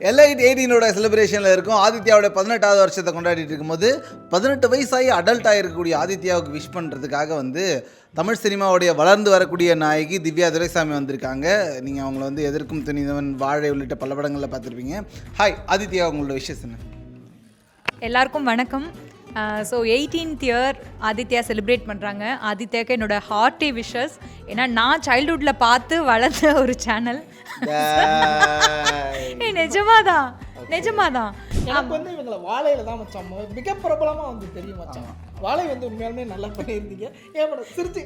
எல்ஐட் 18ஓட செலிப்ரேஷனில் இருக்கும். ஆதித்யாவோட 18வது வருஷத்தை கொண்டாடிட்டு இருக்கும்போது 18 வயசாகி அடல்ட் ஆகிருக்கக்கூடிய ஆதித்யாவுக்கு விஷ் பண்ணுறதுக்காக வந்து தமிழ் சினிமாவுடைய வளர்ந்து வரக்கூடிய நாயகி திவ்யா துரைசாமி வந்திருக்காங்க. நீங்கள் அவங்கள வந்து எதிர்க்கும் துணிந்தவன், வாழை உள்ளிட்ட பல படங்களில் பார்த்துருப்பீங்க. ஹாய் ஆதித்யா, உங்களோட விஷஸ் என்ன? எல்லாருக்கும் வணக்கம். So 18th year Aditya celebrate பண்ணுறாங்க. ஆதித்யாவுக்கு என்னோட ஹார்ட்டி விஷஸ். ஏன்னா நான் சைல்ட்ஹுட்டில் பார்த்து வளர்ந்த ஒரு சேனல். நிஜமாதான். எனக்கு வந்து இவங்களை வாழையில தான் மச்சான் மிக பிரபலமாக வந்து தெரியும் மச்சான். வாழை வந்து உண்மையாலுமே நல்லா பண்ணியிருந்தீங்க. ஏன் மேடம் சிரிச்சு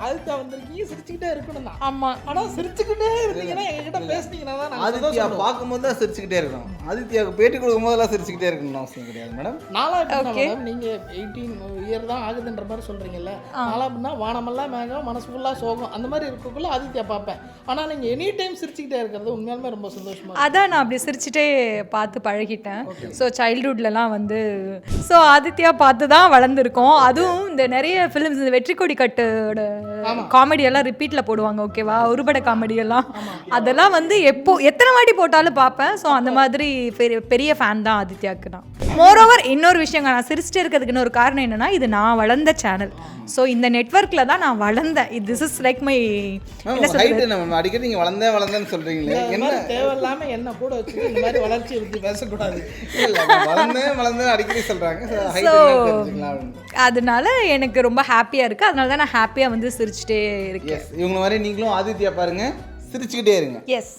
அதுக்கு வந்திருக்கீங்க, சிரிச்சுக்கிட்டே இருக்கணும் தான். ஆமாம், ஆனால் சிரிச்சுக்கிட்டே இருந்தீங்கன்னா என்கிட்ட பேசுனீங்கன்னா தான் ஆதித்யா பார்க்கும்போது தான் சிரிச்சுக்கிட்டே இருக்கணும். ஆதித்யாவுக்கு பேட்டி கொடுக்கும் போதெல்லாம் சிரிச்சுக்கிட்டே இருக்கணும்னு அவசியம் கிடையாது மேடம். நாளா மேடம் நீங்கள் 18 இயர் தான் ஆகுதுன்ற மாதிரி சொல்கிறீங்கல்ல. நாளா அப்படின்னா வானமெல்லாம் மேகம் மனசு ஃபுல்லாக சோகம் அந்த மாதிரி இருக்கக்குள்ள ஆதித்யா பார்ப்பேன். ஆனால் நீங்கள் எனி டைம் சிரிச்சுக்கிட்டே இருக்கிறது உண்மையாலுமே ரொம்ப சந்தோஷமாக. அதான் நான் அப்படி சிரிச்சுட்டே பார்த்து பழகிட்டேன். ஸோ சைல்ட்ஹுட்லலாம் வந்து ஸோ ஆதித்யா பார்த்து தான் வளர்ந்துருக்கோம். அதுவும் இந்த நிறைய ஃபிலிம்ஸ், இந்த வெற்றி கொடி கட்டோட காமெடியெல்லாம் ரிப்பீட்டில் போடுவாங்க, ஓகேவா? ஒருபட காமெடியெல்லாம் அதெல்லாம் வந்து எத்தனை வாட்டி போட்டாலும் பார்ப்பேன். ஸோ அந்த மாதிரி பெரிய ஃபேன் தான் ஆதித்யாவுக்கு தான். மோரோவர் இன்னொரு விஷயங்க, நான் சிரிச்சுட்டே இருக்கிறதுக்கு இன்னொரு காரணம் என்னன்னா, இது நான் வளர்ந்த சேனல். ஸோ இந்த நெட்வொர்க்கில் தான் நான் வளர்ந்தேன். திஸ் இஸ் லைக் மை அடிக்கடி நீங்கள் வளர்ந்தேன்னு சொல்கிறீங்களே, என்ன தேவையில்லாமல் என்ன கூட வச்சு இந்த மாதிரி வளர்ச்சியை பற்றி பேசக்கூடாது. வளர்ந்தேன் அடிக்கடி சொல்கிறாங்க. அதனால எனக்கு ரொம்ப ஹாப்பியாக இருக்குது. அதனால தான் நான் ஹாப்பியாக வந்து சிரிச்சுட்டே இருக்கேன். இவங்க மாதிரி நீங்களும் ஆதித்யா பாருங்கள், சிரிச்சுக்கிட்டே இருங்க. எஸ்.